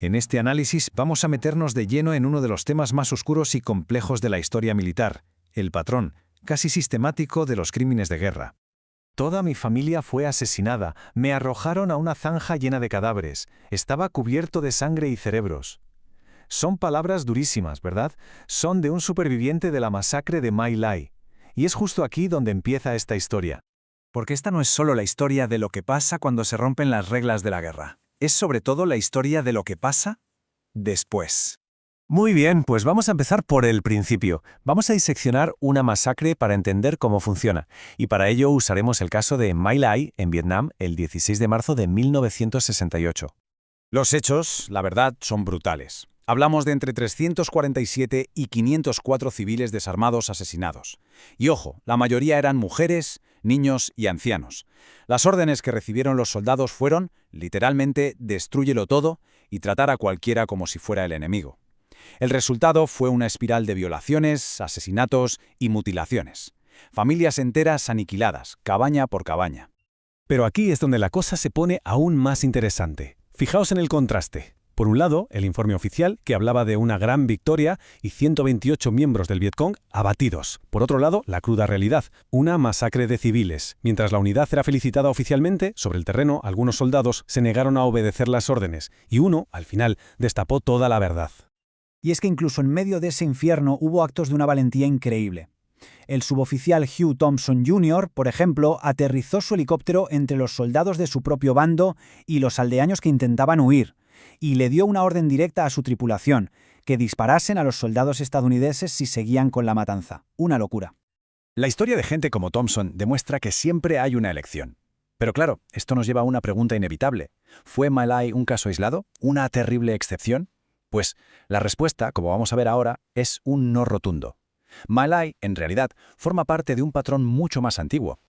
En este análisis vamos a meternos de lleno en uno de los temas más oscuros y complejos de la historia militar, el patrón, casi sistemático, de los crímenes de guerra. Toda mi familia fue asesinada, me arrojaron a una zanja llena de cadáveres, estaba cubierto de sangre y cerebros. Son palabras durísimas, ¿verdad? Son de un superviviente de la masacre de My Lai. Y es justo aquí donde empieza esta historia. Porque esta no es solo la historia de lo que pasa cuando se rompen las reglas de la guerra. Es sobre todo la historia de lo que pasa después. Muy bien, pues vamos a empezar por el principio. Vamos a diseccionar una masacre para entender cómo funciona. Y para ello usaremos el caso de My Lai, en Vietnam, el 16 de marzo de 1968. Los hechos, la verdad, son brutales. Hablamos de entre 347 y 504 civiles desarmados asesinados. Y ojo, la mayoría eran mujeres, niños y ancianos. Las órdenes que recibieron los soldados fueron, literalmente, destrúyelo todo y tratar a cualquiera como si fuera el enemigo. El resultado fue una espiral de violaciones, asesinatos y mutilaciones. Familias enteras aniquiladas, cabaña por cabaña. Pero aquí es donde la cosa se pone aún más interesante. Fijaos en el contraste. Por un lado, el informe oficial, que hablaba de una gran victoria y 128 miembros del Vietcong abatidos. Por otro lado, la cruda realidad, una masacre de civiles. Mientras la unidad era felicitada oficialmente, sobre el terreno, algunos soldados se negaron a obedecer las órdenes, y uno, al final, destapó toda la verdad. Y es que incluso en medio de ese infierno hubo actos de una valentía increíble. El suboficial Hugh Thompson Jr., por ejemplo, aterrizó su helicóptero entre los soldados de su propio bando y los aldeanos que intentaban huir, y le dio una orden directa a su tripulación, que disparasen a los soldados estadounidenses si seguían con la matanza. Una locura. La historia de gente como Thompson demuestra que siempre hay una elección. Pero claro, esto nos lleva a una pregunta inevitable. ¿Fue My Lai un caso aislado? ¿Una terrible excepción? Pues la respuesta, como vamos a ver ahora, es un no rotundo. My Lai, en realidad, forma parte de un patrón mucho más antiguo.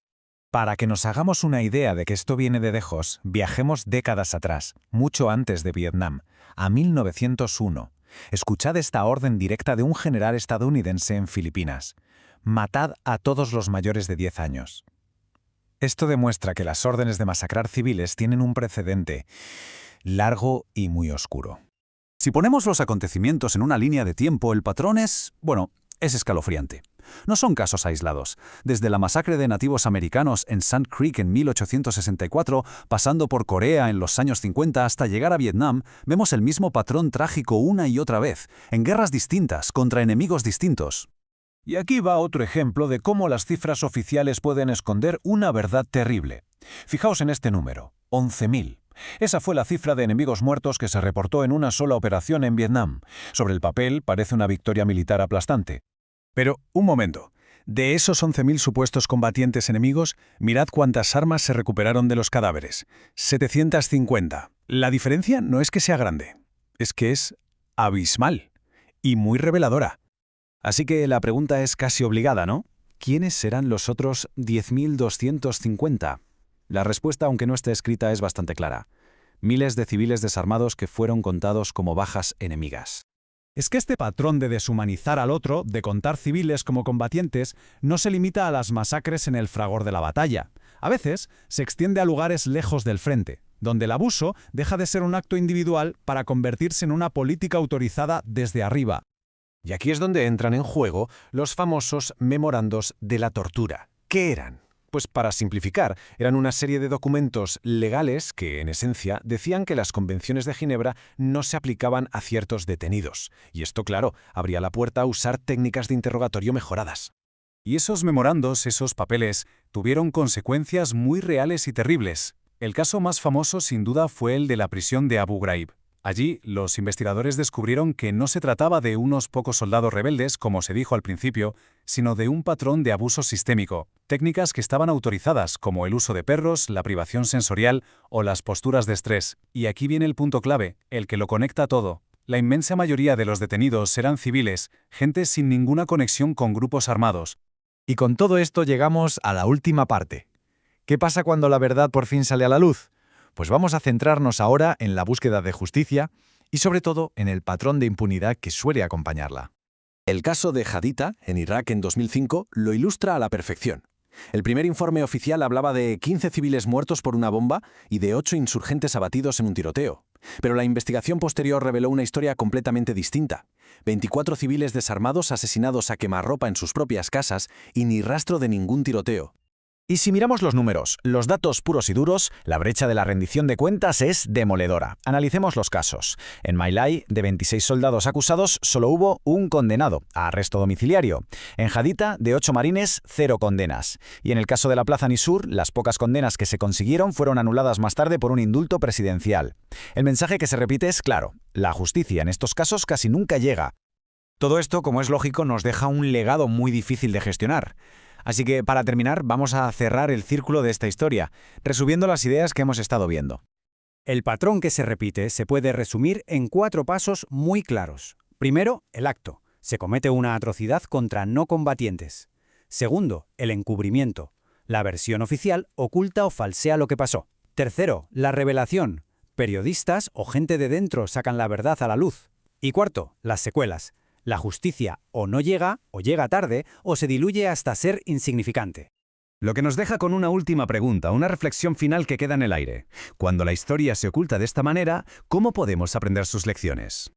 Para que nos hagamos una idea de que esto viene de lejos, viajemos décadas atrás, mucho antes de Vietnam, a 1901. Escuchad esta orden directa de un general estadounidense en Filipinas. Matad a todos los mayores de 10 años. Esto demuestra que las órdenes de masacrar civiles tienen un precedente largo y muy oscuro. Si ponemos los acontecimientos en una línea de tiempo, el patrón es escalofriante. No son casos aislados. Desde la masacre de nativos americanos en Sand Creek en 1864, pasando por Corea en los años 50 hasta llegar a Vietnam, vemos el mismo patrón trágico una y otra vez, en guerras distintas, contra enemigos distintos. Y aquí va otro ejemplo de cómo las cifras oficiales pueden esconder una verdad terrible. Fijaos en este número, 11.000. Esa fue la cifra de enemigos muertos que se reportó en una sola operación en Vietnam. Sobre el papel parece una victoria militar aplastante. Pero, un momento, de esos 11.000 supuestos combatientes enemigos, mirad cuántas armas se recuperaron de los cadáveres. 750. La diferencia no es que sea grande, es que es abismal y muy reveladora. Así que la pregunta es casi obligada, ¿no? ¿Quiénes serán los otros 10.250? La respuesta, aunque no esté escrita, es bastante clara. Miles de civiles desarmados que fueron contados como bajas enemigas. Es que este patrón de deshumanizar al otro, de contar civiles como combatientes, no se limita a las masacres en el fragor de la batalla. A veces se extiende a lugares lejos del frente, donde el abuso deja de ser un acto individual para convertirse en una política autorizada desde arriba. Y aquí es donde entran en juego los famosos memorandos de la tortura. ¿Qué eran? Pues para simplificar, eran una serie de documentos legales que, en esencia, decían que las convenciones de Ginebra no se aplicaban a ciertos detenidos. Y esto, claro, abría la puerta a usar técnicas de interrogatorio mejoradas. Y esos memorandos, esos papeles, tuvieron consecuencias muy reales y terribles. El caso más famoso, sin duda, fue el de la prisión de Abu Ghraib. Allí, los investigadores descubrieron que no se trataba de unos pocos soldados rebeldes, como se dijo al principio, sino de un patrón de abuso sistémico, técnicas que estaban autorizadas, como el uso de perros, la privación sensorial o las posturas de estrés. Y aquí viene el punto clave, el que lo conecta todo. La inmensa mayoría de los detenidos eran civiles, gente sin ninguna conexión con grupos armados. Y con todo esto llegamos a la última parte. ¿Qué pasa cuando la verdad por fin sale a la luz? Pues vamos a centrarnos ahora en la búsqueda de justicia y sobre todo en el patrón de impunidad que suele acompañarla. El caso de Haditha, en Irak en 2005, lo ilustra a la perfección. El primer informe oficial hablaba de 15 civiles muertos por una bomba y de 8 insurgentes abatidos en un tiroteo. Pero la investigación posterior reveló una historia completamente distinta. 24 civiles desarmados asesinados a quemarropa en sus propias casas y ni rastro de ningún tiroteo. Y si miramos los números, los datos puros y duros, la brecha de la rendición de cuentas es demoledora. Analicemos los casos. En My Lai, de 26 soldados acusados, solo hubo un condenado, a arresto domiciliario. En Haditha, de 8 marines, 0 condenas. Y en el caso de la Plaza Nisur, las pocas condenas que se consiguieron fueron anuladas más tarde por un indulto presidencial. El mensaje que se repite es claro: la justicia en estos casos casi nunca llega. Todo esto, como es lógico, nos deja un legado muy difícil de gestionar. Así que, para terminar, vamos a cerrar el círculo de esta historia, resumiendo las ideas que hemos estado viendo. El patrón que se repite se puede resumir en 4 pasos muy claros. Primero, el acto. Se comete una atrocidad contra no combatientes. Segundo, el encubrimiento. La versión oficial oculta o falsea lo que pasó. Tercero, la revelación. Periodistas o gente de dentro sacan la verdad a la luz. Y cuarto, las secuelas. La justicia o no llega, o llega tarde, o se diluye hasta ser insignificante. Lo que nos deja con una última pregunta, una reflexión final que queda en el aire. Cuando la historia se oculta de esta manera, ¿cómo podemos aprender sus lecciones?